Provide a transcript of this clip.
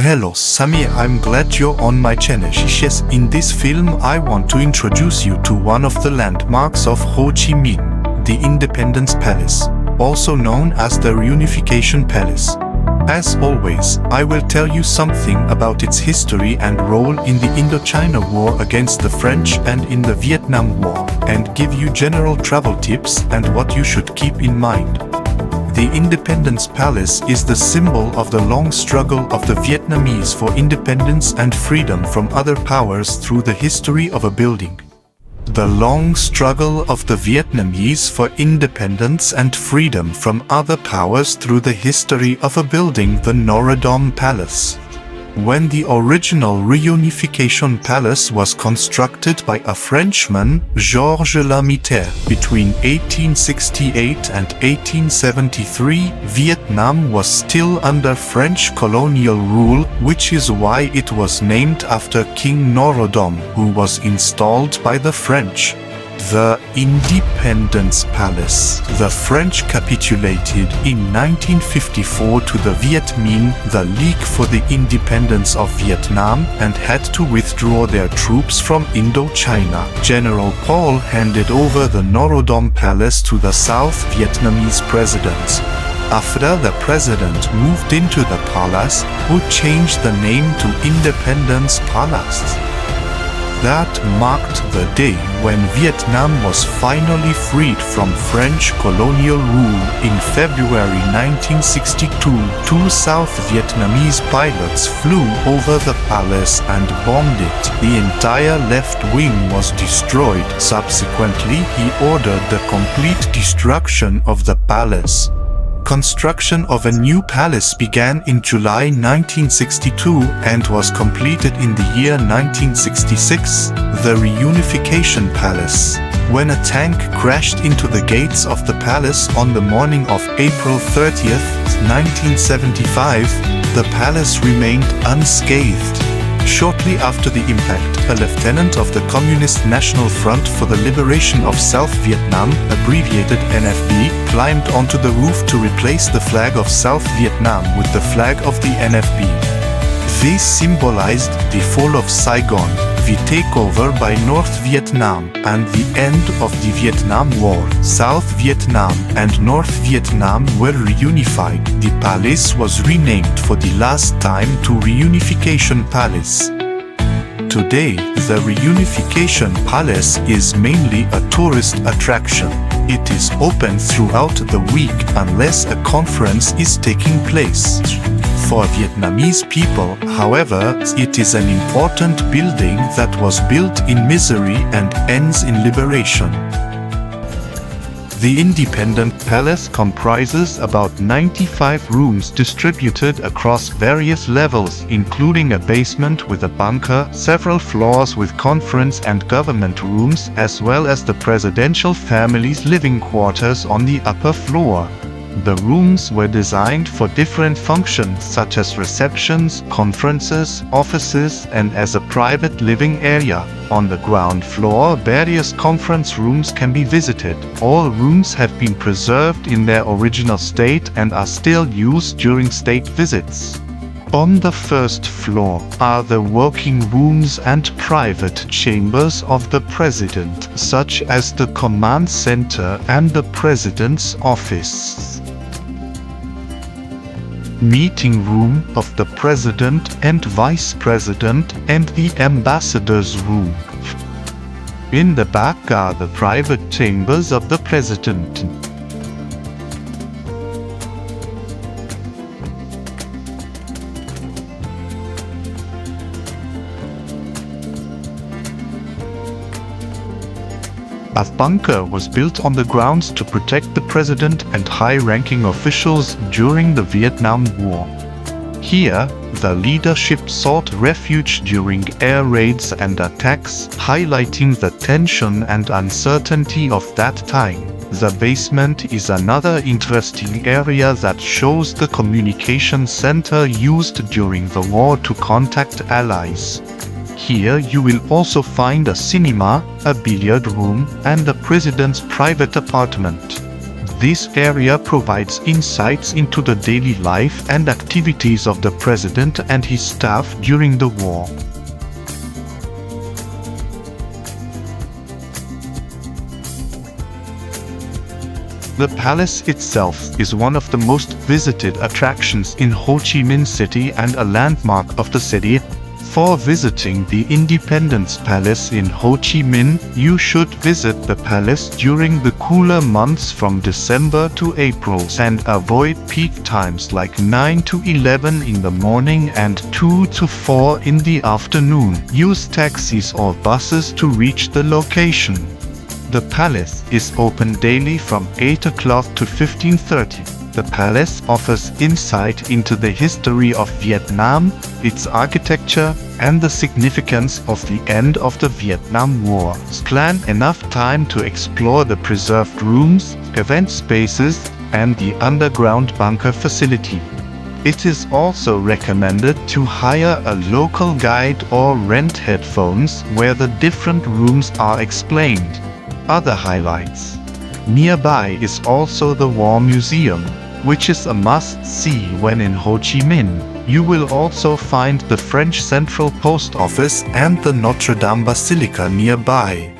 Hello Samir, I'm glad you're on my channel. Yes, in this film I want to introduce you to one of the landmarks of Ho Chi Minh, the Independence Palace, also known as the Reunification Palace. As always, I will tell you something about its history and role in the Indochina War against the French and in the Vietnam War, and give you general travel tips and what you should keep in mind. The Independence Palace is the symbol of the long struggle of the Vietnamese for independence and freedom from other powers through the history of a building. The long struggle of the Vietnamese for independence and freedom from other powers through the history of a building, the Norodom Palace. When the original Reunification Palace was constructed by a Frenchman, Georges Lemaitre, between 1868 and 1873, Vietnam was still under French colonial rule, which is why it was named after King Norodom, who was installed by the French. The Independence Palace. The French capitulated in 1954 to the Viet Minh, the League for the Independence of Vietnam, and had to withdraw their troops from Indochina. General Paul handed over the Norodom Palace to the South Vietnamese president. After the president moved into the palace, who changed the name to Independence Palace. That marked the day when Vietnam was finally freed from French colonial rule. In February 1962, two South Vietnamese pilots flew over the palace and bombed it. The entire left wing was destroyed. Subsequently, he ordered the complete destruction of the palace. Construction of a new palace began in July 1962 and was completed in the year 1966, the Reunification Palace. When a tank crashed into the gates of the palace on the morning of April 30th, 1975, the palace remained unscathed. Shortly after the impact, a lieutenant of the Communist National Front for the Liberation of South Vietnam, abbreviated NFV, climbed onto the roof to replace the flag of South Vietnam with the flag of the NFV. This symbolized the fall of Saigon, the takeover by North Vietnam, and the end of the Vietnam War. South Vietnam and North Vietnam were reunified. The palace was renamed for the last time to Reunification Palace. Today, the Reunification Palace is mainly a tourist attraction. It is open throughout the week unless a conference is taking place. For Vietnamese people, however, it is an important building that was built in misery and ends in liberation. The Independence Palace comprises about 95 rooms distributed across various levels, including a basement with a bunker, several floors with conference and government rooms, as well as the presidential family's living quarters on the upper floor. The rooms were designed for different functions such as receptions, conferences, offices, and as a private living area. On the ground floor, various conference rooms can be visited. All rooms have been preserved in their original state and are still used during state visits. On the first floor are the working rooms and private chambers of the president, such as the command center and the president's office. Meeting room of the president and vice president and the ambassador's room. In the back are the private chambers of the president. A bunker was built on the grounds to protect the president and high-ranking officials during the Vietnam War. Here, the leadership sought refuge during air raids and attacks, highlighting the tension and uncertainty of that time. The basement is another interesting area that shows the communication center used during the war to contact allies. Here you will also find a cinema, a billiard room, and the president's private apartment. This area provides insights into the daily life and activities of the president and his staff during the war. The palace itself is one of the most visited attractions in Ho Chi Minh City and a landmark of the city. For visiting the Independence Palace in Ho Chi Minh, you should visit the palace during the cooler months from December to April and avoid peak times like 9 to 11 in the morning and 2 to 4 in the afternoon. Use taxis or buses to reach the location. The palace is open daily from 8 o'clock to 15:30. The palace offers insight into the history of Vietnam, its architecture, and the significance of the end of the Vietnam War. Plan enough time to explore the preserved rooms, event spaces, and the underground bunker facility. It is also recommended to hire a local guide or rent headphones where the different rooms are explained. Other highlights. Nearby is also the War Museum, which is a must-see when in Ho Chi Minh. You will also find the French Central Post Office and the Notre Dame Basilica nearby.